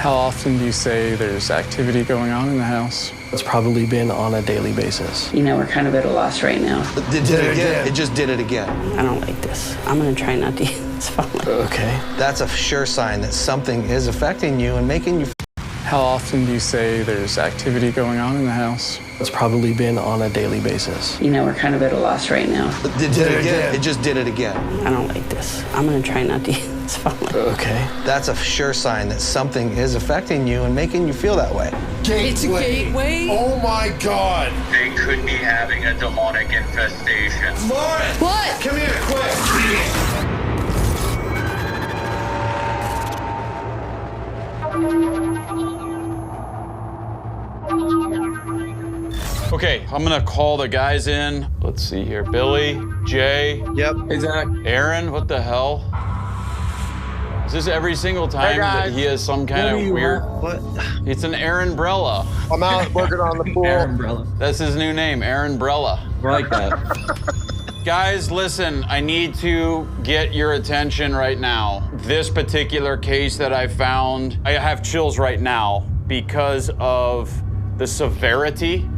How often do you say there's activity going on in the house? It's probably been on a daily basis. You know, we're kind of at a loss right now. It did it again. It just did it again. I don't like this. I'm gonna try not to eat this family. Okay. That's a sure sign that something is affecting you and making you. How often do you say there's activity going on in the house? It's probably been on a daily basis. You know, we're kind of at a loss right now. It did it again. It just did it again. I don't like this. I'm gonna try not to eat this family. Okay. That's a sure sign that something is affecting you and making you feel that way. It's a gateway? Oh my God! They could be having a demonic infestation. Lauren! What? Come here, quick! Okay, I'm gonna call the guys in. Let's see here. Billy, Jay. Yep. Hey, Zach. Aaron, what the hell? Is this every single time that he has some kind of weird... What? It's an Aaron Brella. I'm out working on the pool. Aaron Brella. That's his new name, Aaron Brella. I like that. Guys, listen, I need to get your attention right now. This particular case that I found, I have chills right now because of the severity.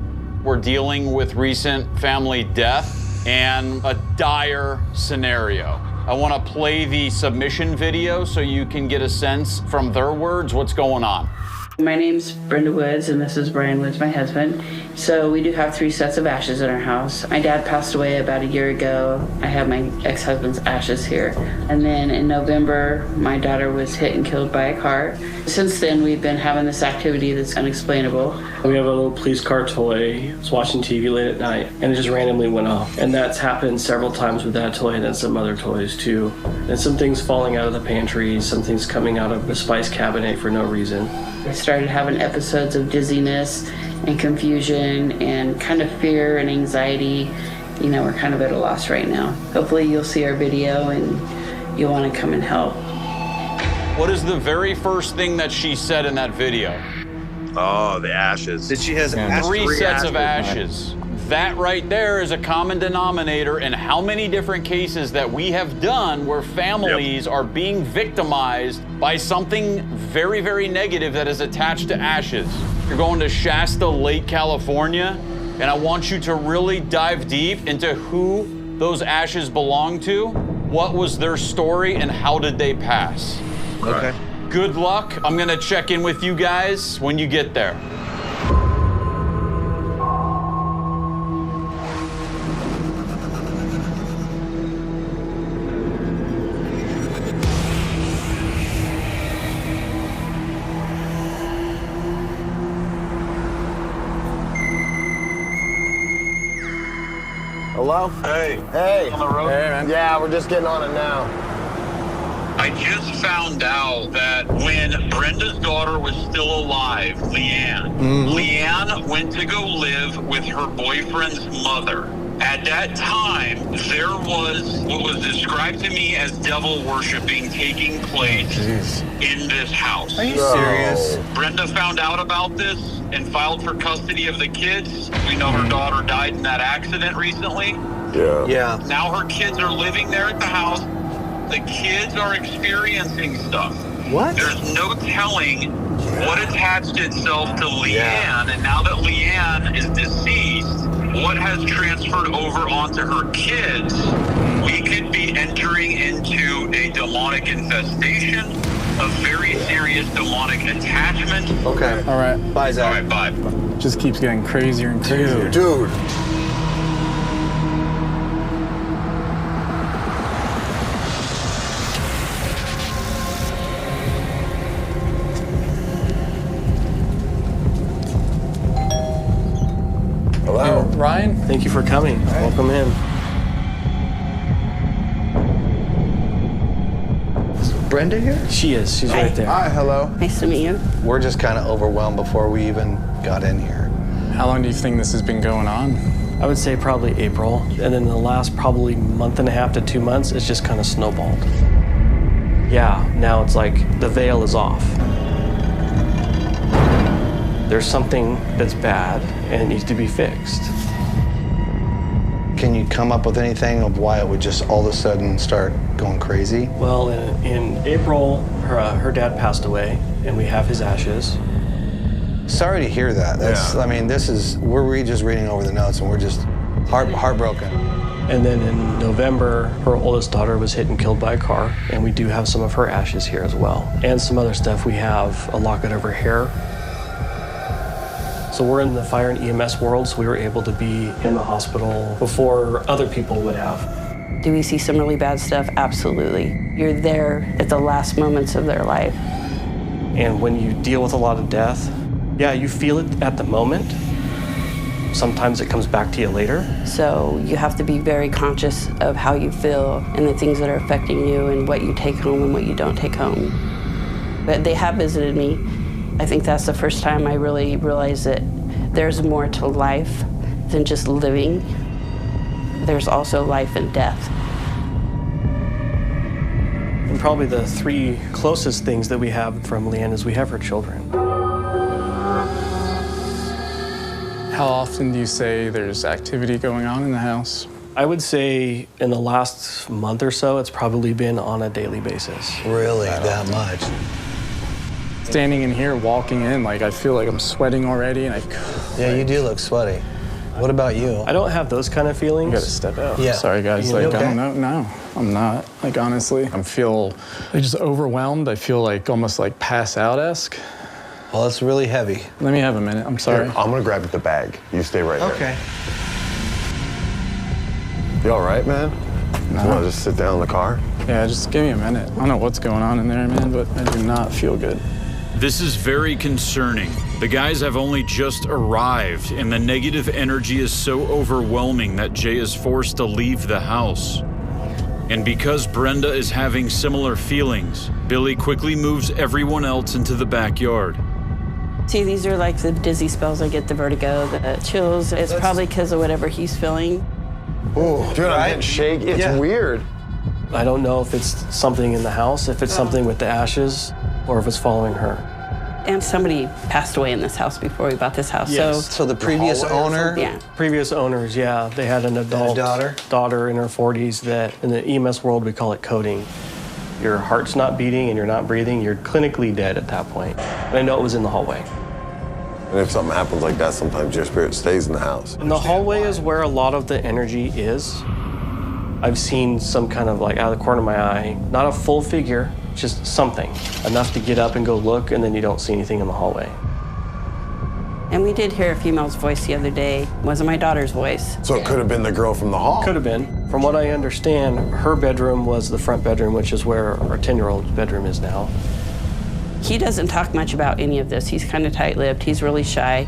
We're dealing with recent family death and a dire scenario. I want to play the submission video so you can get a sense from their words what's going on. My name's Brenda Woods, and this is Brian Woods, my husband. So we do have 3 sets of ashes in our house. My dad passed away about a year ago. I have my ex-husband's ashes here. And then in November, my daughter was hit and killed by a car. Since then, we've been having this activity that's unexplainable. We have a little police car toy. I was watching TV late at night, and it just randomly went off. And that's happened several times with that toy and then some other toys too. And some things falling out of the pantry, some things coming out of the spice cabinet for no reason. I started having episodes of dizziness and confusion and kind of fear and anxiety. You know, we're kind of at a loss right now. Hopefully you'll see our video and you'll want to come and help. What is the very first thing that she said in that video? Oh, the ashes. That she has 3 sets of ashes. That right there is a common denominator in how many different cases that we have done where families are being victimized by something very, very negative that is attached to ashes. You're going to Shasta Lake, California, and I want you to really dive deep into who those ashes belong to, what was their story, and how did they pass. Okay. Good luck. I'm gonna check in with you guys when you get there. Hello? Hey. Hey. On the road? Hey, man. Yeah, we're just getting on it now. I just found out that when Brenda's daughter was still alive, Leanne went to go live with her boyfriend's mother. At that time, there was what was described to me as devil worshiping taking place in this house. Are you serious? Brenda found out about this and filed for custody of the kids. We know her daughter died in that accident recently. Yeah. Now her kids are living there at the house. The kids are experiencing stuff. What? There's no telling what attached itself to Leanne, and now that Leanne is deceased, what has transferred over onto her kids, we could be entering into a demonic infestation, a very serious demonic attachment. Okay. All right. Bye, Zach. All right, bye. Just keeps getting crazier and crazier. Dude. Hello. Ryan? Thank you for coming. Welcome in. Is Brenda here? She is. She's right there. Hi, hello. Nice to meet you. We're just kind of overwhelmed before we even got in here. How long do you think this has been going on? I would say probably April. And then the last probably month and a half to 2 months, it's just kind of snowballed. Yeah, now it's like the veil is off. There's something that's bad and it needs to be fixed. Can you come up with anything of why it would just all of a sudden start going crazy? Well, in April, her dad passed away, and we have his ashes. Sorry to hear that. I mean, we're just reading over the notes and we're just heartbroken. And then in November, her oldest daughter was hit and killed by a car, and we do have some of her ashes here as well. And some other stuff. We have a locket of her hair. So we're in the fire and EMS world, so we were able to be in the hospital before other people would have. Do we see some really bad stuff? Absolutely. You're there at the last moments of their life. And when you deal with a lot of death, yeah, you feel it at the moment. Sometimes it comes back to you later. So you have to be very conscious of how you feel and the things that are affecting you and what you take home and what you don't take home. But they have visited me. I think that's the first time I really realized that there's more to life than just living. There's also life and death. And probably the three closest things that we have from Leanne is we have her children. How often do you say there's activity going on in the house? I would say in the last month or so, it's probably been on a daily basis. Really, that much? Standing in here, walking in, like I feel like I'm sweating already, and Yeah, you do look sweaty. What about you? I don't have those kind of feelings. You gotta step out. Yeah. Sorry, guys. You Like, okay? I don't know. No, I'm not. Like, honestly, I feel like just overwhelmed. I feel like almost like pass out-esque. Well, it's really heavy. Let me have a minute. I'm sorry. Here, I'm gonna grab the bag. You stay right there. Okay. You all right, man? No. You wanna just sit down in the car? Yeah, just give me a minute. I don't know what's going on in there, man, but I do not feel good. This is very concerning. The guys have only just arrived, and the negative energy is so overwhelming that Jay is forced to leave the house. And because Brenda is having similar feelings, Billy quickly moves everyone else into the backyard. See, these are like the dizzy spells I get, the vertigo, the chills. It's probably because of whatever he's feeling. Ooh, dude, I'm getting shaky. It's weird. I don't know if it's something in the house, if it's something with the ashes, or if it's following her. And somebody passed away in this house before we bought this house. Yes. So the previous owner? Yeah. Previous owners, yeah, they had an adult daughter in her 40s that in the EMS world we call it coding. Your heart's not beating and you're not breathing, you're clinically dead at that point. And I know it was in the hallway. And if something happens like that, sometimes your spirit stays in the house. And the hallway is where a lot of the energy is. I've seen some kind of, like, out of the corner of my eye, not a full figure, just something, enough to get up and go look, and then you don't see anything in the hallway. And we did hear a female's voice the other day. It wasn't my daughter's voice. So it could have been the girl from the hall. Could have been. From what I understand, her bedroom was the front bedroom, which is where our 10-year-old's bedroom is now. He doesn't talk much about any of this. He's kind of tight-lipped. He's really shy.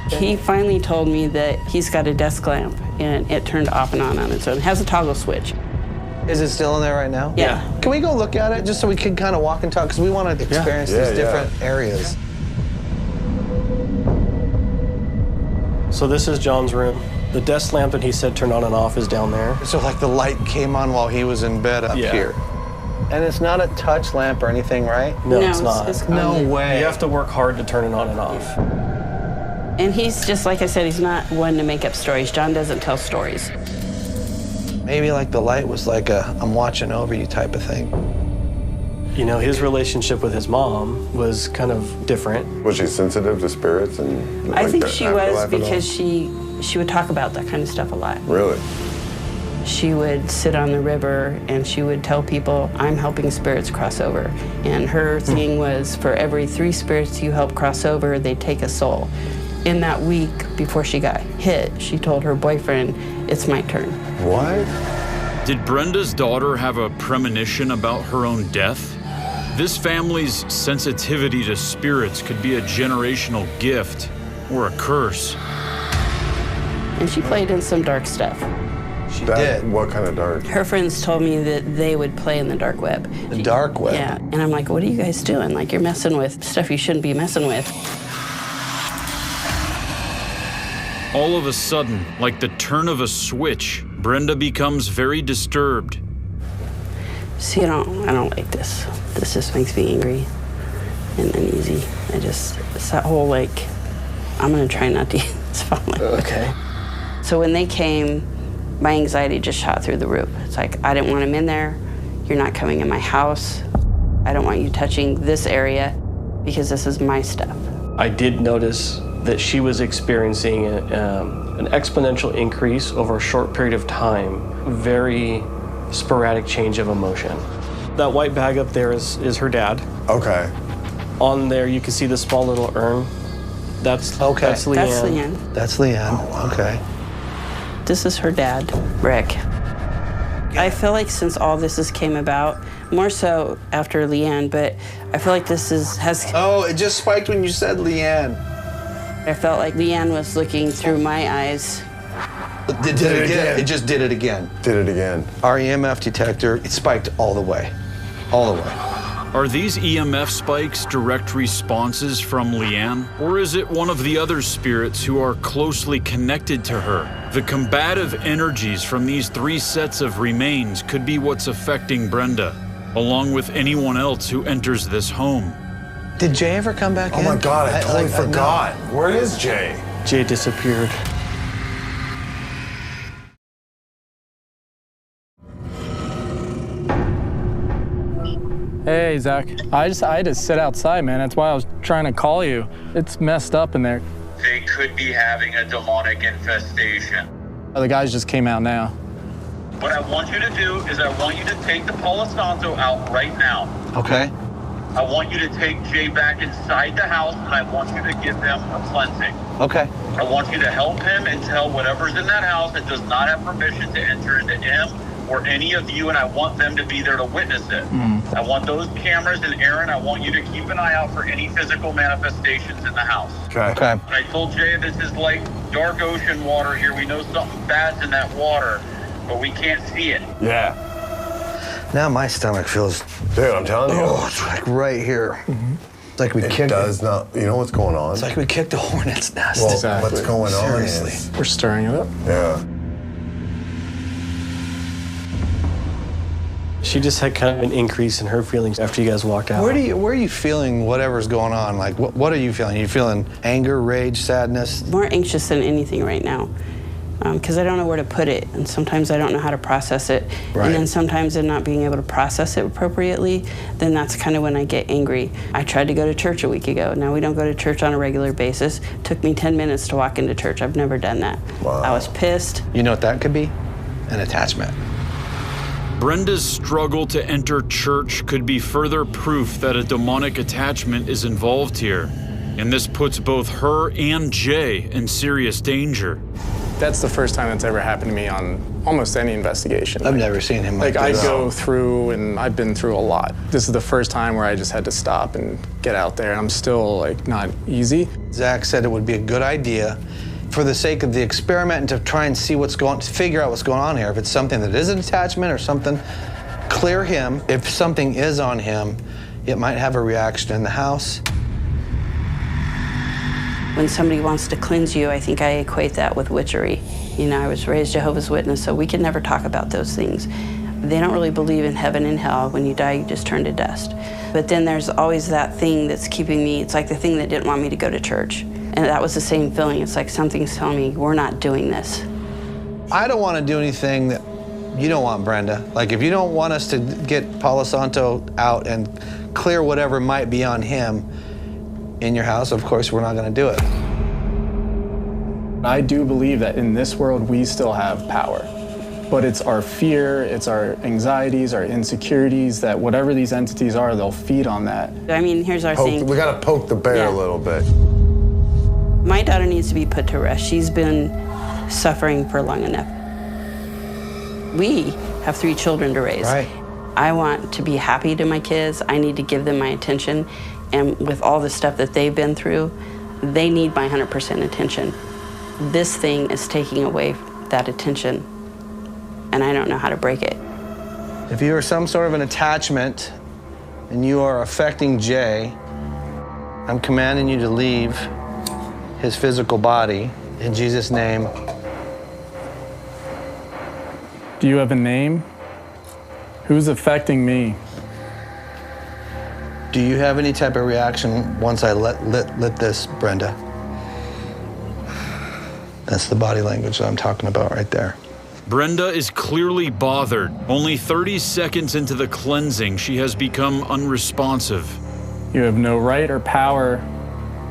He finally told me that he's got a desk lamp, and it turned off and on its own. It has a toggle switch. Is it still in there right now? Yeah. Can we go look at it just so we can kind of walk and talk? Because we want to experience these different areas. So this is John's room. The desk lamp that he said turned on and off is down there. So like the light came on while he was in bed up here. And it's not a touch lamp or anything, right? No, it's not. No way. You have to work hard to turn it on and off. And he's just, like I said, he's not one to make up stories. John doesn't tell stories. Maybe like the light was like a I'm watching over you type of thing. You know, his relationship with his mom was kind of different. Was she sensitive to spirits and I think that she was afterlife and all? because she would talk about that kind of stuff a lot. Really? She would sit on the river and she would tell people, I'm helping spirits cross over. And her thing was for every 3 spirits you help cross over, they take a soul. In that week before she got hit, she told her boyfriend, it's my turn. What? Did Brenda's daughter have a premonition about her own death? This family's sensitivity to spirits could be a generational gift or a curse. And she played in some dark stuff. She did. What kind of dark? Her friends told me that they would play in the dark web. The dark web? Yeah, and I'm like, what are you guys doing? Like, you're messing with stuff you shouldn't be messing with. All of a sudden, like the turn of a switch, Brenda becomes very disturbed. See, I don't like this. This just makes me angry and uneasy. It's that whole, like, I'm gonna try not to eat this family. Okay. So when they came, my anxiety just shot through the roof. It's like, I didn't want him in there. You're not coming in my house. I don't want you touching this area because this is my stuff. I did notice that she was experiencing an exponential increase over a short period of time, very sporadic change of emotion. That white bag up there is her dad. Okay. On there, you can see the small little urn. That's Leanne. That's Leanne. That's Leanne. Okay. This is her dad, Rick. I feel like since all this came about, more so after Leanne, but I feel like this has. Oh, it just spiked when you said Leanne. I felt like Leanne was looking through my eyes. Did it again. It just did it again. Did it again. Our EMF detector, it spiked all the way. All the way. Are these EMF spikes direct responses from Leanne? Or is it one of the other spirits who are closely connected to her? The combative energies from these 3 sets of remains could be what's affecting Brenda, along with anyone else who enters this home. Did Jay ever come back in? Oh my God, I totally forgot. Where is Jay? Jay disappeared. Hey, Zach. I had to sit outside, man. That's why I was trying to call you. It's messed up in there. They could be having a demonic infestation. The guys just came out now. What I want you to do is I want you to take the Palo Santo out right now. Okay. I want you to take Jay back inside the house, and I want you to give them a cleansing. Okay. I want you to help him and tell whatever's in that house that does not have permission to enter into him or any of you, and I want them to be there to witness it. I want those cameras, and Aaron, I want you to keep an eye out for any physical manifestations in the house. Okay. Okay. And I told Jay this is like dark ocean water here. We know something bad's in that water, but we can't see it. Yeah. Now my stomach feels. Dude, I'm telling you. Oh, it's like right here. It's like we It kicked. does not. You know what's going on? It's like we kicked a hornet's nest. Well, Exactly. what's going on Seriously. is. We're stirring it up. Yeah. She just had kind of an increase in her feelings after you guys walked out. Where are you feeling whatever's going on? Like, what are you feeling? Are you feeling anger, rage, sadness? More anxious than anything right now, because I don't know where to put it, and sometimes I don't know how to process it. Right. And then sometimes in not being able to process it appropriately, then that's kind of when I get angry. I tried to go to church a week ago. Now we don't go to church on a regular basis. Took me 10 minutes to walk into church. I've never done that. Wow. I was pissed. You know what that could be? An attachment. Brenda's struggle to enter church could be further proof that a demonic attachment is involved here, and this puts both her and Jay in serious danger. That's the first time that's ever happened to me on almost any investigation. I've never seen him like I this. go through, and I've been through a lot. This is the first time where I just had to stop and get out there, and I'm still like not easy. Zach said it would be a good idea for the sake of the experiment and to try and see to figure out what's going on here. If it's something that is an attachment or something, clear him. If something is on him, it might have a reaction in the house. When somebody wants to cleanse you, I think I equate that with witchery. You know, I was raised Jehovah's Witness, so we can never talk about those things. They don't really believe in heaven and hell. When you die, you just turn to dust. But then there's always that thing that's keeping me, it's like the thing that didn't want me to go to church. And that was the same feeling. It's like something's telling me, we're not doing this. I don't want to do anything that you don't want, Brenda. Like, if you don't want us to get Palo Santo out and clear whatever might be on him in your house, of course, we're not going to do it. I do believe that in this world, we still have power. But it's our fear, it's our anxieties, our insecurities, that whatever these entities are, they'll feed on that. I mean, here's our thing. We got to poke the bear Yeah. a little bit. My daughter needs to be put to rest. She's been suffering for long enough. We have 3 children to raise. Right. I want to be happy to my kids. I need to give them my attention. And with all the stuff that they've been through, they need my 100% attention. This thing is taking away that attention, and I don't know how to break it. If you are some sort of an attachment and you are affecting Jay, I'm commanding you to leave his physical body in Jesus' name. Do you have a name? Who's affecting me? Do you have any type of reaction once I lit this, Brenda? That's the body language that I'm talking about right there. Brenda is clearly bothered. Only 30 seconds into the cleansing, she has become unresponsive. You have no right or power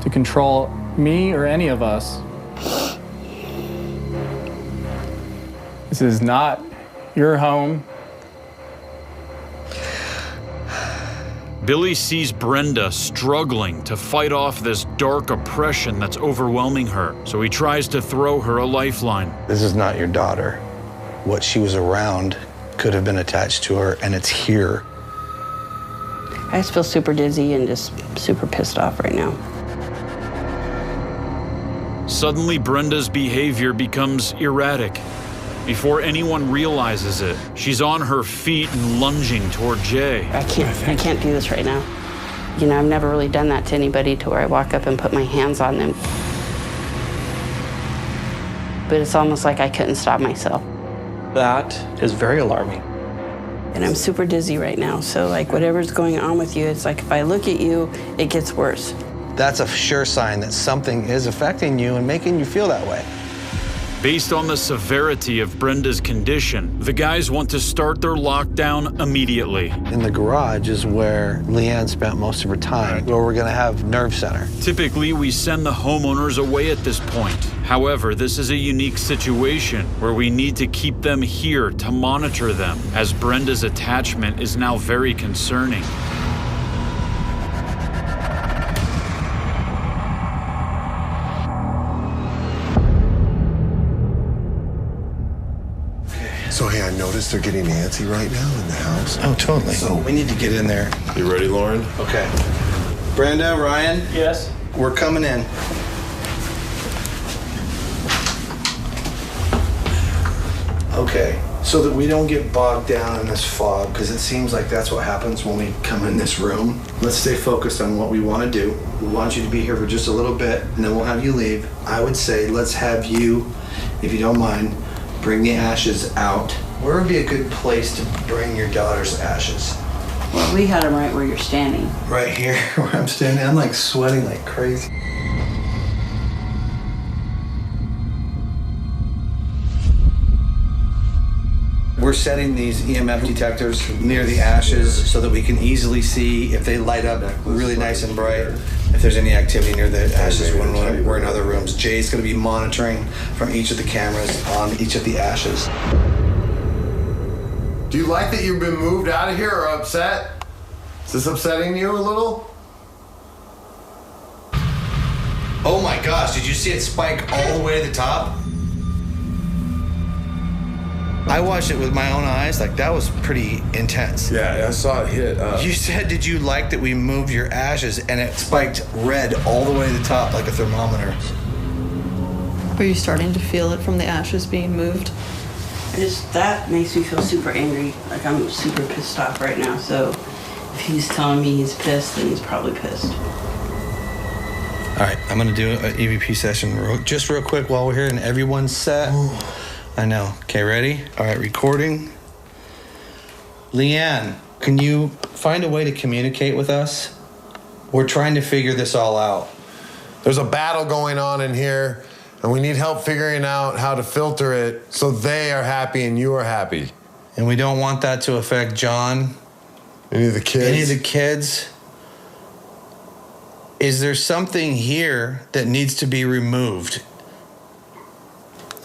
to control me or any of us. This is not your home. Billy sees Brenda struggling to fight off this dark oppression that's overwhelming her, so he tries to throw her a lifeline. This is not your daughter. What she was around could have been attached to her, and it's here. I just feel super dizzy and just super pissed off right now. Suddenly, Brenda's behavior becomes erratic. Before anyone realizes it, she's on her feet and lunging toward Jay. I can't do this right now. You know, I've never really done that to anybody, to where I walk up and put my hands on them. But it's almost like I couldn't stop myself. That is very alarming. And I'm super dizzy right now, so like whatever's going on with you, it's like if I look at you, it gets worse. That's a sure sign that something is affecting you and making you feel that way. Based on the severity of Brenda's condition, the guys want to start their lockdown immediately. In the garage is where Leanne spent most of her time, where we're gonna have nerve center. Typically, we send the homeowners away at this point. However, this is a unique situation where we need to keep them here to monitor them, as Brenda's attachment is now very concerning. So, hey, I noticed they're getting antsy right now in the house. Oh, totally. So- we need to get in there. You ready, Lauren? Okay. Brenda, Ryan, Yes? we're coming in. Okay, so that we don't get bogged down in this fog, because it seems like that's what happens when we come in this room. Let's stay focused on what we want to do. We want you to be here for just a little bit, and then we'll have you leave. I would say let's have you, if you don't mind, bring the ashes out. Where would be a good place to bring your daughter's ashes? Well, we had them right where you're standing. Right here, where I'm standing. I'm like sweating like crazy. We're setting these EMF detectors near the ashes so that we can easily see if they light up really nice and bright, if there's any activity near the ashes when we're in other rooms. Jay's gonna be monitoring from each of the cameras on each of the ashes. Do you like that you've been moved out of here or upset? Is this upsetting you a little? Oh my gosh, did you see it spike all the way to the top? I watched it with my own eyes, like that was pretty intense. Yeah, I saw it hit. You said, did you like that we moved your ashes, and it spiked red all the way to the top like a thermometer. Are you starting to feel it from the ashes being moved? That makes me feel super angry. Like I'm super pissed off right now. So if he's telling me he's pissed, then he's probably pissed. All right, I'm gonna do an EVP session just real quick while we're here and everyone's set. I know. Okay, ready? All right, recording. Leanne, can you find a way to communicate with us? We're trying to figure this all out. There's a battle going on in here, and we need help figuring out how to filter it so they are happy and you are happy. And we don't want that to affect John. Any of the kids? Any of the kids. Is there something here that needs to be removed?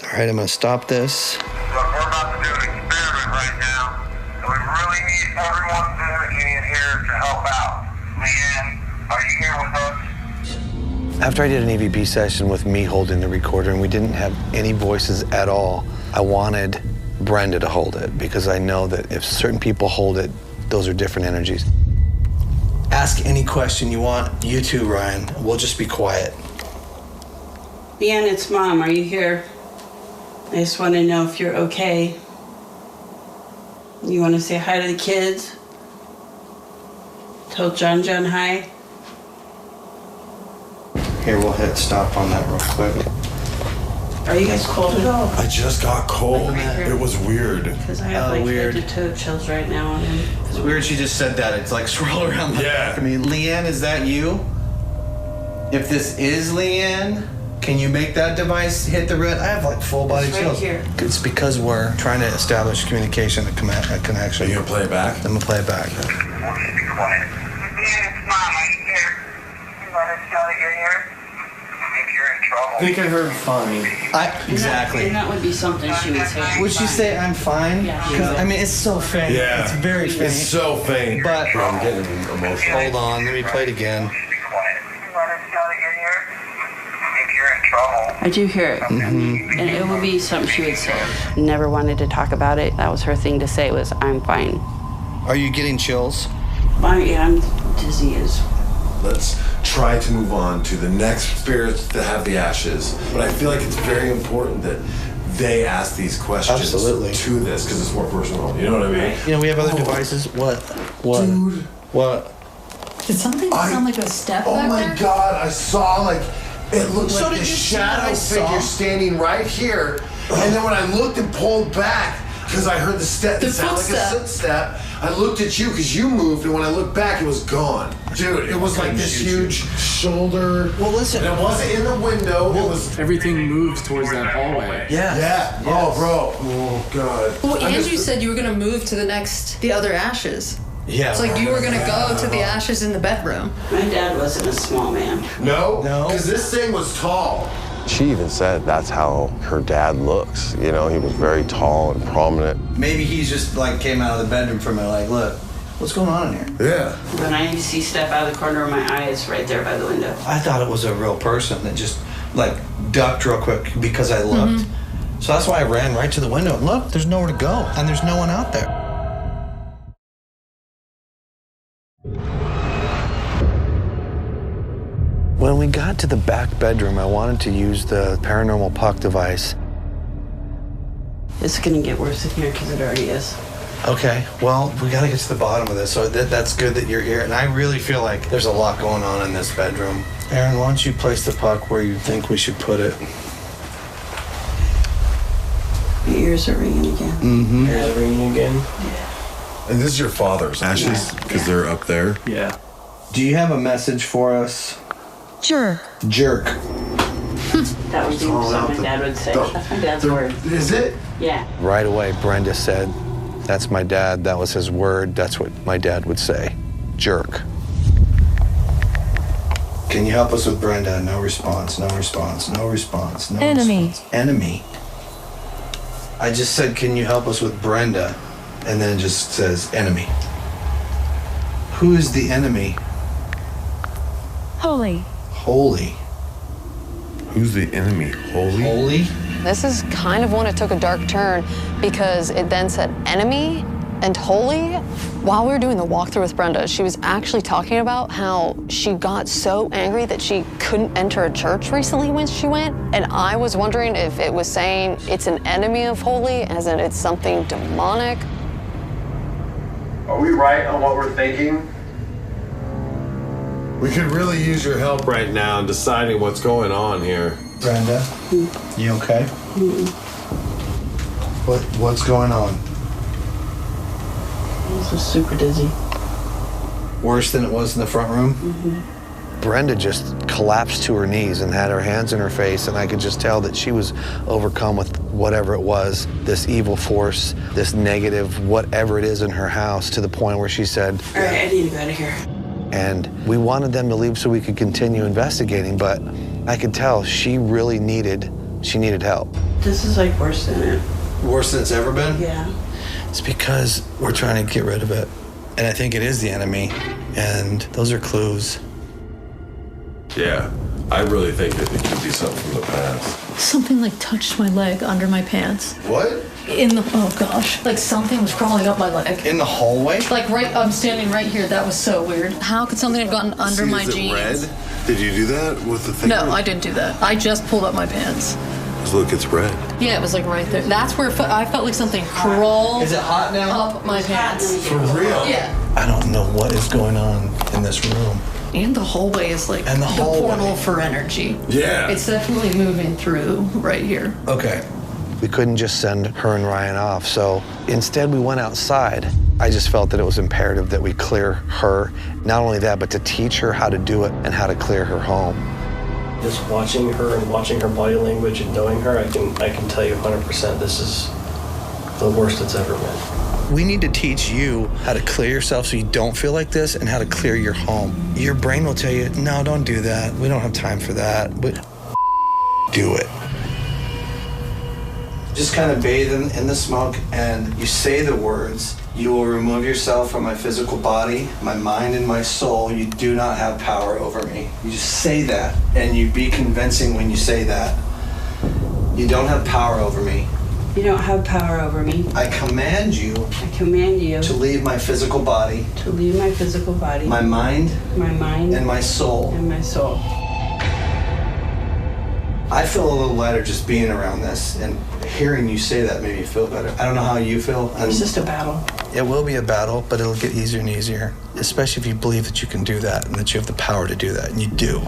All right, I'm gonna stop this. Look, we're about to do an experiment right now, and we really need everyone's energy in here to help out. Leanne, are you here with us? After I did an EVP session with me holding the recorder and we didn't have any voices at all, I wanted Brenda to hold it because I know that if certain people hold it, those are different energies. Ask any question you want. You too, Ryan. We'll just be quiet. Leanne, it's Mom. Are you here? I just want to know if you're okay. You want to say hi to the kids? Tell John hi. Here, we'll hit stop on that real quick. Are you guys cold at all? I just got cold. It was weird. Because I have like weird. head to toe chills right now. And It's weird she just said that. It's like swirl around the Yeah. back of me. Leanne, is that you? If this is Leanne, Can you make that device hit the red? I have like full body It's right chills. here. It's because we're trying to establish communication, a connection. Are you gonna play it back? I'm gonna play it back. Be quiet. Yeah, it's Mom. I'm here. Let us know that you're here. If you're in trouble. I think I heard fine. Exactly. And that would be something she would say. Would she say I'm fine? Yeah. 'Cause, I mean, it's so faint. Yeah. It's very faint. It's so faint. But I'm getting emotional. hold on, let me play it again. Be quiet. Let us know that you're here. If you're in trouble. I do hear it. And it would be something she would say. Never wanted to talk about it. That was her thing to say was, I'm fine. Are you getting chills? Yeah, I'm dizzy as. Let's try to move on to the next spirits that have the ashes. But I feel like it's very important that they ask these questions Absolutely. to this because it's more personal. You know what I mean? You know, we have other devices. What? Dude. What? Did something sound like a step Oh back my there? God, I saw like, it looked So like did this you see what shadow I saw? figure standing right here. And then when I looked and pulled back, because I heard the step, The it sounded like a footstep. footstep, I looked at you because you moved, and when I looked back, it was gone. Dude, it was like this huge shoulder. Well, listen. And it wasn't in the window, it was. Everything moves towards that hallway. Yeah. Yeah. Oh, bro. Oh, God. Well, I Andrew just- said you were gonna move to the other ashes. Yeah. It's like you were gonna go to the ashes in the bedroom. My dad wasn't a small man. No? No. Because this thing was tall. She even said that's how her dad looks. You know, he was very tall and prominent. Maybe he's just like came out of the bedroom for me, like, look, what's going on in here? Yeah. When I see step out of the corner of my eye, it's right there by the window. I thought it was a real person that just like ducked real quick because I looked. So that's why I ran right to the window. And look, there's nowhere to go, and there's no one out there. When we got to the back bedroom, I wanted to use the paranormal puck device. It's gonna get worse in here because it already is. Okay, well, we gotta get to the bottom of this, so that's good that you're here. And I really feel like there's a lot going on in this bedroom. Aaron, why don't you place the puck where you think we should put it? Your ears are ringing again. Mm-hmm. Ears are ringing again. And this is your father's ashes because they're up there. Yeah. Do you have a message for us? Jerk. Jerk. That would be something my dad would say. That's my dad's word. Is it? Yeah. Right away, Brenda said, that's my dad, that was his word, that's what my dad would say. Jerk. Can you help us with Brenda? No response, no response, no response, no Enemy. response. Enemy. I just said, can you help us with Brenda? And then it just says enemy. Who is the enemy? Holy. Holy. Who's the enemy? Holy? Holy? This is kind of when it took a dark turn because it then said enemy and holy. While we were doing the walkthrough with Brenda, she was actually talking about how she got so angry that she couldn't enter a church recently when she went. And I was wondering if it was saying it's an enemy of holy, as in it's something demonic. Are we right on what we're thinking? We could really use your help right now in deciding what's going on here. Brenda, you okay? What's going on? This was super dizzy. Worse than it was in the front room? Brenda just collapsed to her knees and had her hands in her face, and I could just tell that she was overcome with whatever it was, this evil force, this negative, whatever it is in her house, to the point where she said, All right, I need to go out of here. and we wanted them to leave so we could continue investigating, but I could tell she really needed help. This is like worse than it. Worse than it's ever been? Yeah. It's because we're trying to get rid of it. And I think it is the enemy, and those are clues. Yeah, I really think that it could be something from the past. Something like touched my leg under my pants. What? Oh gosh. Like something was crawling up my leg. In the hallway? Like I'm standing right here. That was so weird. How could something have gotten under my Is it jeans? red? Did you do that with the thing? No, I didn't do that. I just pulled up my pants. Look, it's red. Yeah, it was like right there. That's where I felt like something crawled Is it hot now? up my pants. For real? Yeah. I don't know what is going on in this room. And the hallway is like And the hallway. portal for energy. Yeah. It's definitely moving through right here. Okay. We couldn't just send her and Ryan off, so instead we went outside. I just felt that it was imperative that we clear her. Not only that, but to teach her how to do it and how to clear her home. Just watching her and watching her body language and knowing her, I can tell you 100% this is the worst it's ever been. We need to teach you how to clear yourself so you don't feel like this and how to clear your home. Your brain will tell you, no, don't do that. We don't have time for that. But do it. Just kind of bathe in the smoke and you say the words, you will remove yourself from my physical body, my mind and my soul. You do not have power over me. You just say that and you be convincing when you say that. You don't have power over me. You don't have power over me. I command you to leave my physical body, my mind, and my soul. I feel a little lighter just being around this, and hearing you say that made me feel better. I don't know how you feel. It's just a battle. It will be a battle, but it'll get easier and easier, especially if you believe that you can do that and that you have the power to do that, and you do.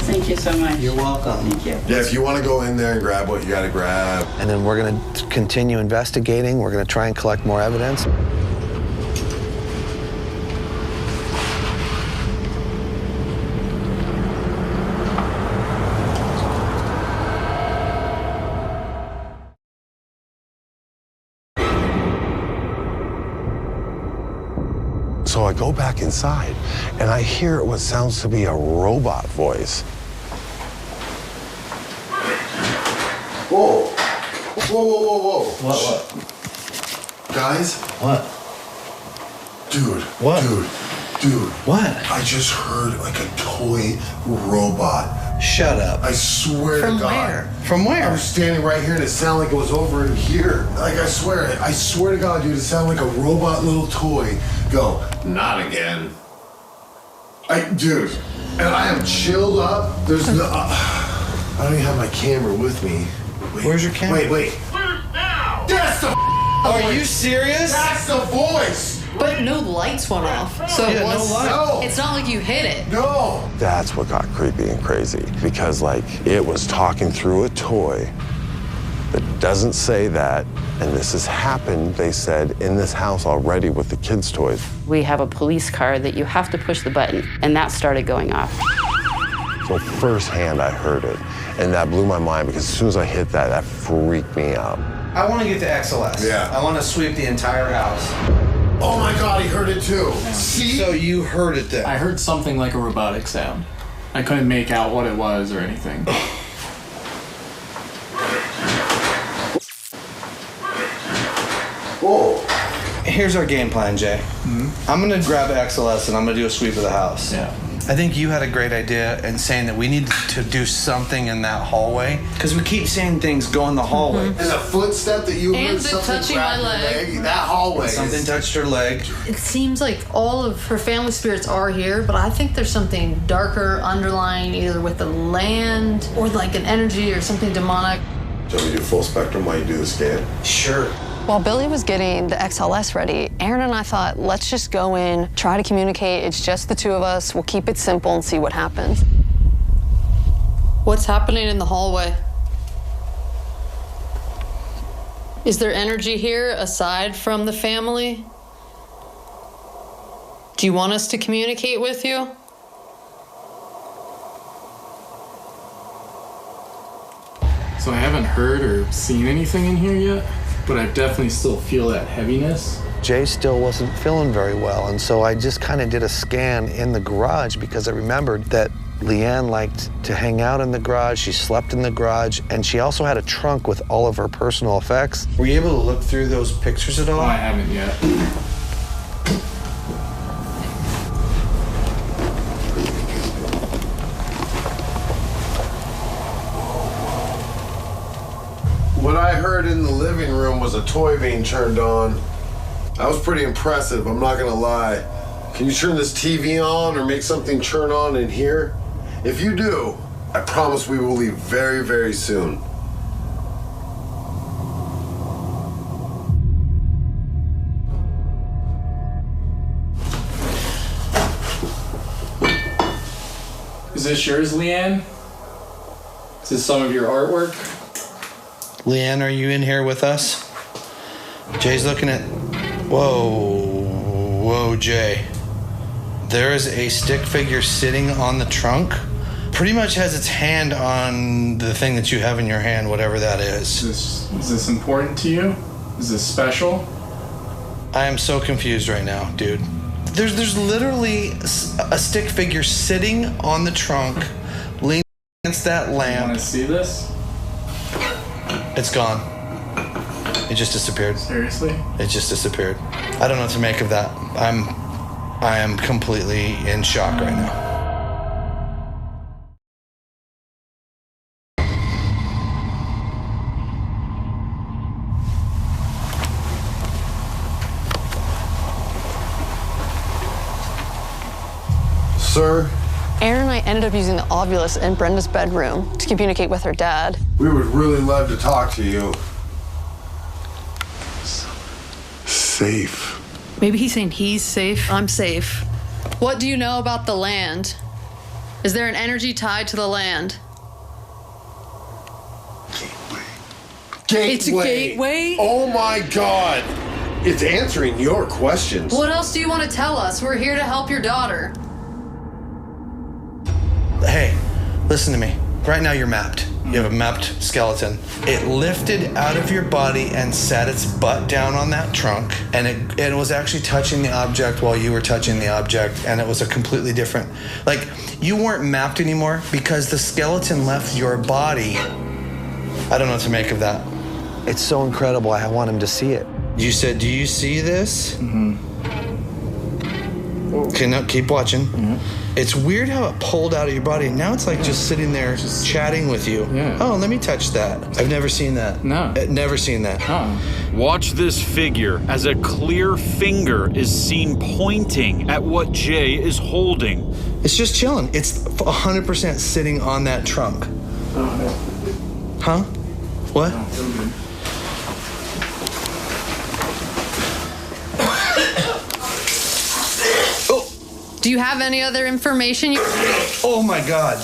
Thank you so much. You're welcome. Thank you. Yeah, if you want to go in there and grab what you got to grab. And then we're going to continue investigating. We're going to try and collect more evidence. So I go back inside and I hear what sounds to be a robot voice. Whoa. Whoa. What? Guys? What? Dude. What? Dude. What? I just heard like a toy robot. Shut up. I swear to God. From where? From where? I was standing right here and it sounded like it was over in here. Like I swear to God, dude, it sounded like a robot little toy. Go, not again. Dude, and I am chilled up. There's no, I don't even have my camera with me. Wait, where's your camera? Wait. Now! That's the Are you serious? That's the voice! But no lights went off. So Yeah, no light. No. it's not like you hit it. No! That's what got creepy and crazy, because like it was talking through a toy that doesn't say that, and this has happened, they said, in this house already with the kids' toys. We have a police car that you have to push the button, and that started going off. So firsthand I heard it, and that blew my mind because as soon as I hit that, that freaked me out. I want to get to XLS. Yeah. I want to sweep the entire house. Oh my God, he heard it too. See? So you heard it then? I heard something like a robotic sound. I couldn't make out what it was or anything. Whoa. Here's our game plan, Jay. I'm going to grab XLS and I'm going to do a sweep of the house. Yeah. I think you had a great idea in saying that we need to do something in that hallway because we keep seeing things go in the hallway. And a footstep that you And heard the something touching grab my your leg. That hallway. Something touched her leg. It seems like all of her family spirits are here, but I think there's something darker underlying either with the land or like an energy or something demonic. Shall we do full spectrum while you do the scan? Sure. While Billy was getting the XLS ready, Aaron and I thought, let's just go in, try to communicate. It's just the two of us. We'll keep it simple and see what happens. What's happening in the hallway? Is there energy here aside from the family? Do you want us to communicate with you? So I haven't heard or seen anything in here yet, but I definitely still feel that heaviness. Jay still wasn't feeling very well, and so I just kind of did a scan in the garage because I remembered that Leanne liked to hang out in the garage, she slept in the garage, and she also had a trunk with all of her personal effects. Were you able to look through those pictures at all? I haven't yet. What I heard in the living room was a toy being turned on. That was pretty impressive, I'm not gonna lie. Can you turn this TV on or make something turn on in here? If you do, I promise we will leave very, very soon. Is this yours, Leanne? Is this some of your artwork? Leanne, are you in here with us? Jay's looking at... Whoa, Jay. There is a stick figure sitting on the trunk. pretty much has its hand on the thing that you have in your hand, whatever that is. Is this important to you? Is this special? I am so confused right now, dude. There's literally a stick figure sitting on the trunk, leaning against that lamp. You want to see this? It's gone. It just disappeared. Seriously? It just disappeared. I don't know what to make of that. I am completely in shock right now. Sir? Aaron and I ended up using the Ovilus in Brenda's bedroom to communicate with her dad. We would really love to talk to you. Safe. Maybe he's saying he's safe. I'm safe. What do you know about the land? Is there an energy tied to the land? Gateway. It's a gateway? Oh my God. It's answering your questions. What else do you want to tell us? We're here to help your daughter. Hey, listen to me. Right now you're mapped. You have a mapped skeleton. It lifted out of your body and sat its butt down on that trunk, and it was actually touching the object while you were touching the object, and it was a completely different, like, you weren't mapped anymore because the skeleton left your body. I don't know what to make of that. It's so incredible. I want him to see it. You said, do you see this? Mm-hmm. Okay, now keep watching. Mm-hmm. It's weird how it pulled out of your body, and now it's like just sitting there chatting with you. Yeah. Oh, let me touch that. I've never seen that. No. Never seen that. Oh. Watch this figure as a clear finger is seen pointing at what Jay is holding. It's just chilling. It's 100% sitting on that trunk. Oh, Huh? What? Do you have any other information? Oh my God.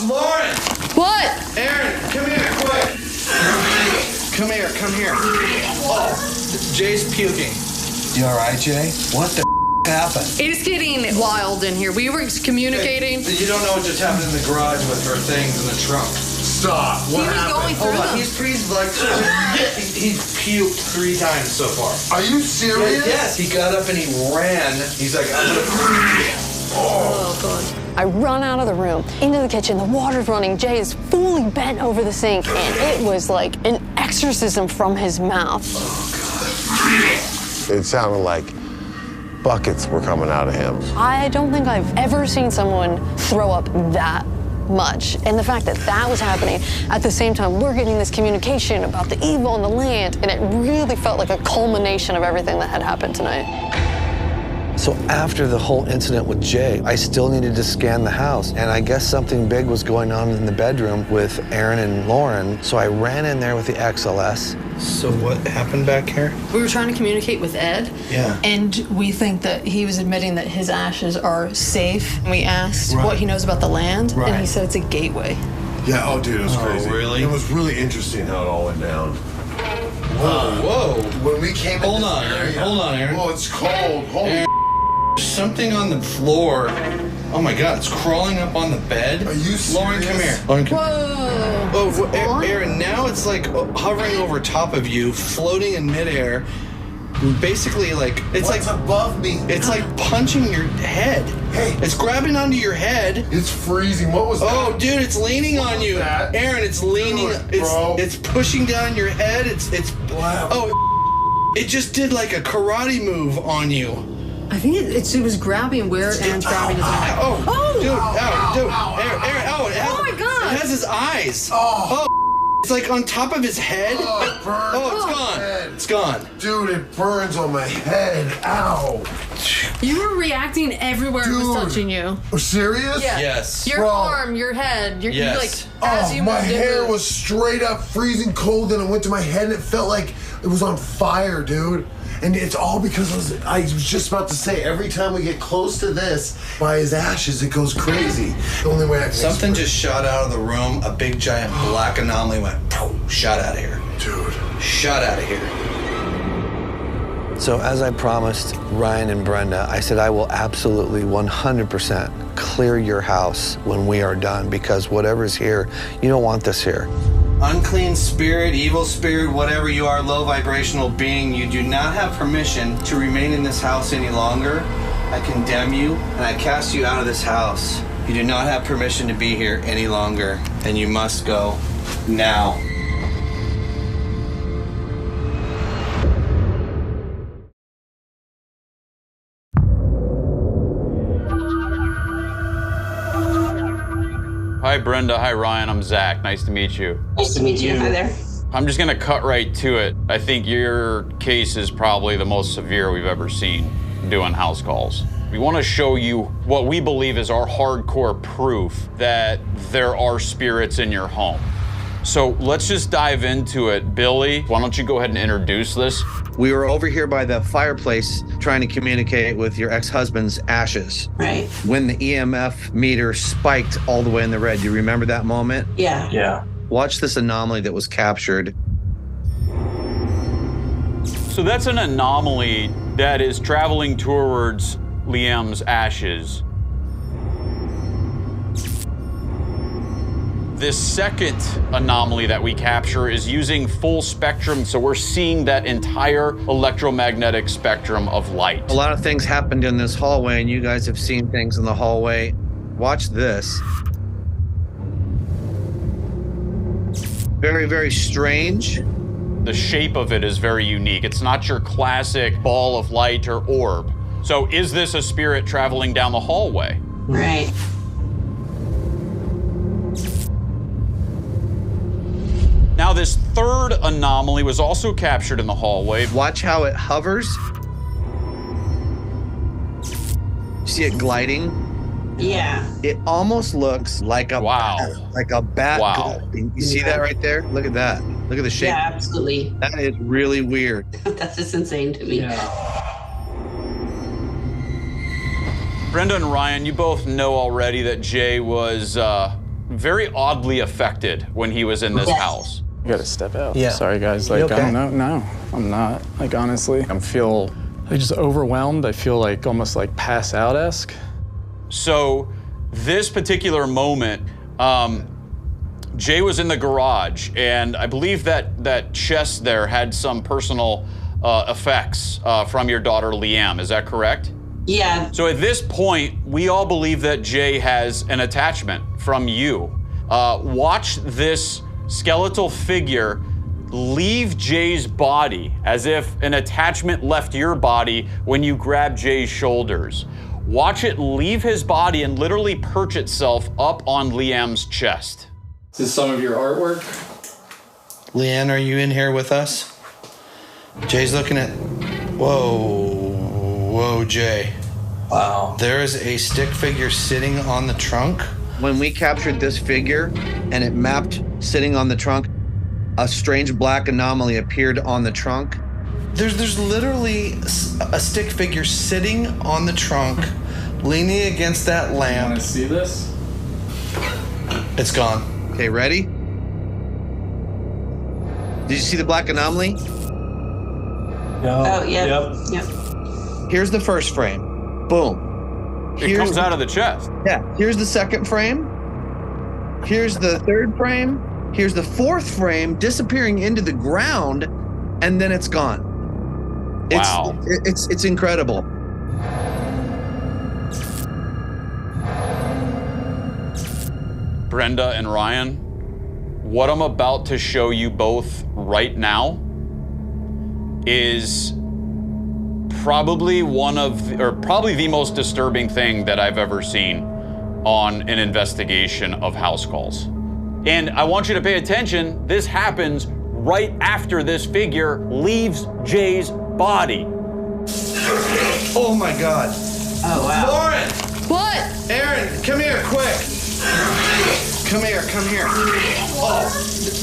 Lauren! What? Aaron, come here, quick. Come here. Oh, Jay's puking. You all right, Jay? What the happened? It's getting wild in here. We were communicating. You don't know what just happened in the garage with her things in the trunk. Stop. What happened? Going through them. He's like, he's puked 3 times so far. Are you serious? Yes, he got up and he ran. He's like, I'm gonna... Oh, God. I run out of the room, into the kitchen, the water's running, Jay is fully bent over the sink, and it was like an exorcism from his mouth. Oh, God. It sounded like buckets were coming out of him. I don't think I've ever seen someone throw up that much. And the fact that that was happening at the same time we're getting this communication about the evil in the land, and it really felt like a culmination of everything that had happened tonight. So after the whole incident with Jay, I still needed to scan the house. And I guess something big was going on in the bedroom with Aaron and Lauren. So I ran in there with the XLS. So what happened back here? We were trying to communicate with Ed. Yeah. And we think that he was admitting that his ashes are safe. We asked what he knows about the land, and he said it's a gateway. Yeah, oh, dude, it was crazy. Really? It was really interesting how it all went down. Whoa. When we came in Hold this on, area, Aaron. Hold on, Aaron. Oh, it's cold. Holy There's something on the floor. Oh my God, it's crawling up on the bed. Are you serious? Lauren, come here. Lauren, come Whoa. Oh, Aaron, now it's like hovering over top of you, floating in midair. Basically, like, it's What's like above me? It's like punching your head. Hey. It's grabbing onto your head. It's freezing. What was that? Oh, dude, it's leaning What on was you. that? Aaron, it's leaning. Dude, bro. It's pushing down your head. It's Wow. Oh, it just did like a karate move on you. I think it was grabbing where Aaron's grabbing his eye. Oh, dude, Aaron, Oh my God. It has his eyes. Oh. It's like on top of his head. Oh, it burns. Oh, it's on my gone. head. It's gone. Dude, it burns on my head. Ow. You were reacting everywhere it was touching you. Oh, serious? Yeah. Yes. Your Bro. arm, your head, your Yes. you like as you my moved hair into- was straight up freezing cold, and it went to my head, and it felt like it was on fire, dude. And it's all because I was just about to say, every time we get close to this, by his ashes, it goes crazy. The only way I can Something explain- just shot out of the room. A big giant black anomaly went, shot out of here. Dude. Shot out of here. So as I promised Ryan and Brenda, I said I will absolutely 100% clear your house when we are done, because whatever's here, you don't want this here. Unclean spirit, evil spirit, whatever you are, low vibrational being, you do not have permission to remain in this house any longer. I condemn you and I cast you out of this house. You do not have permission to be here any longer, and you must go now. Hi, Brenda. Hi, Ryan. I'm Zach. Nice to meet you. Nice to meet you. Hi there. I'm just going to cut right to it. I think your case is probably the most severe we've ever seen doing house calls. We want to show you what we believe is our hardcore proof that there are spirits in your home. So let's just dive into it. Billy, why don't you go ahead and introduce this? We were over here by the fireplace trying to communicate with your ex-husband's ashes. Right. When the EMF meter spiked all the way in the red. You remember that moment? Yeah. Yeah. Watch this anomaly that was captured. So that's an anomaly that is traveling towards Liam's ashes. This second anomaly that we capture is using full spectrum, so we're seeing that entire electromagnetic spectrum of light. A lot of things happened in this hallway, and you guys have seen things in the hallway. Watch this. Very, very strange. The shape of it is very unique. It's not your classic ball of light or orb. So is this a spirit traveling down the hallway? Right. Now, this third anomaly was also captured in the hallway. Watch how it hovers. See it gliding? Yeah. It almost looks like a bat, like a bat gliding. You see that right there? Look at that. Look at the shape. Yeah, absolutely. That is really weird. That's just insane to me. Brenda and Ryan, you both know already that Jay was very oddly affected when he was in this house. You gotta step out. Yeah. Sorry, guys. Like, okay? I don't know. No, I'm not. Like, honestly, I feel just overwhelmed. I feel like almost like pass out-esque. So this particular moment, Jay was in the garage, and I believe that chest there had some personal effects from your daughter, Liam. Is that correct? Yeah. So at this point, we all believe that Jay has an attachment from you. Watch this skeletal figure leave Jay's body as if an attachment left your body when you grabbed Jay's shoulders. Watch it leave his body and literally perch itself up on Liam's chest. This is some of your artwork? Leanne, are you in here with us? Jay's looking at... Whoa, Jay. Wow. There is a stick figure sitting on the trunk. When we captured this figure and it mapped sitting on the trunk, a strange black anomaly appeared on the trunk. There's literally a stick figure sitting on the trunk, leaning against that lamp. Want to see this? It's gone. Okay, ready? Did you see the black anomaly? Oh, yeah. Yep. Here's the first frame. Boom. It comes out of the chest. Yeah. Here's the second frame. Here's the third frame. Here's the fourth frame disappearing into the ground, and then it's gone. Wow. It's incredible. Brenda and Ryan, what I'm about to show you both right now is probably probably the most disturbing thing that I've ever seen on an investigation of house calls. And I want you to pay attention. This happens right after this figure leaves Jay's body. Oh my God. Oh, wow. Lauren! What? Aaron, come here, quick. Come here. Oh,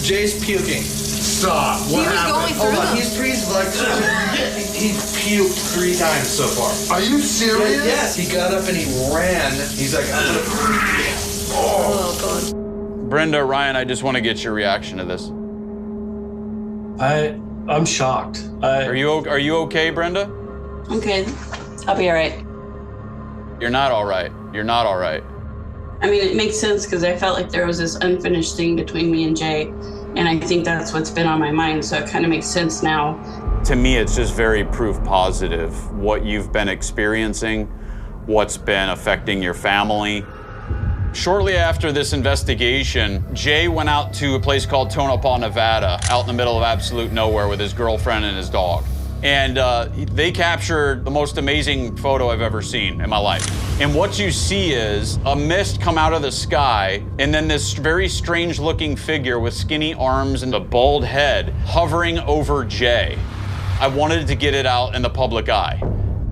Jay's puking. Stop. He was going through them. He's puked 3 times so far. Are you serious? Yes, he got up and he ran. He's like, I'm gonna... Oh, God. Brenda, Ryan, I just want to get your reaction to this. I'm shocked. Are you okay, Brenda? I'm good. I'll be all right. You're not all right. You're not all right. I mean, it makes sense because I felt like there was this unfinished thing between me and Jay, and I think that's what's been on my mind, so it kind of makes sense now. To me, it's just very proof positive what you've been experiencing, what's been affecting your family. Shortly after this investigation, Jay went out to a place called Tonopah, Nevada, out in the middle of absolute nowhere with his girlfriend and his dog. And they captured the most amazing photo I've ever seen in my life. And what you see is a mist come out of the sky, and then this very strange looking figure with skinny arms and a bald head hovering over Jay. I wanted to get it out in the public eye.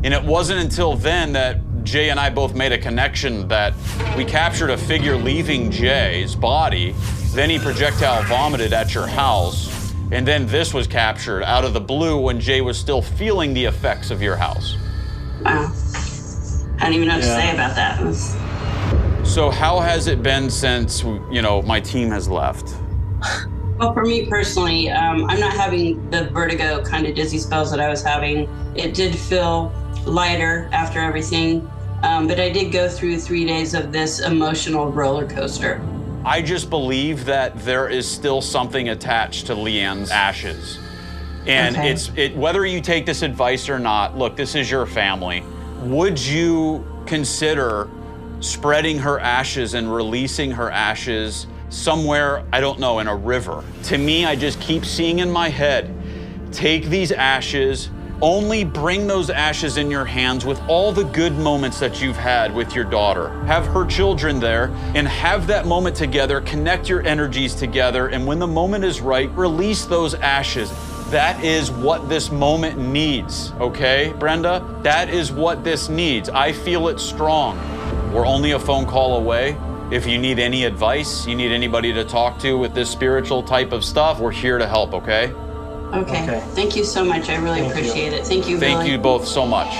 And it wasn't until then that Jay and I both made a connection that we captured a figure leaving Jay's body, then he projectile vomited at your house, and then this was captured out of the blue when Jay was still feeling the effects of your house. Wow. I don't even know what to say about that. So how has it been since, my team has left? Well, for me personally, I'm not having the vertigo kind of dizzy spells that I was having. It did feel lighter after everything, but I did go through 3 days of this emotional roller coaster. I just believe that there is still something attached to Leanne's ashes. And Okay. whether you take this advice or not, look, this is your family. Would you consider spreading her ashes and releasing her ashes somewhere, I don't know, in a river? To me, I just keep seeing in my head, take these ashes, only bring those ashes in your hands with all the good moments that you've had with your daughter. Have her children there and have that moment together, connect your energies together, and when the moment is right, release those ashes. That is what this moment needs, okay, Brenda? That is what this needs. I feel it strong. We're only a phone call away. If you need any advice, you need anybody to talk to with this spiritual type of stuff, we're here to help, okay? Okay. Thank you so much. I really appreciate it. Thank you, Thank Billy. you both so much.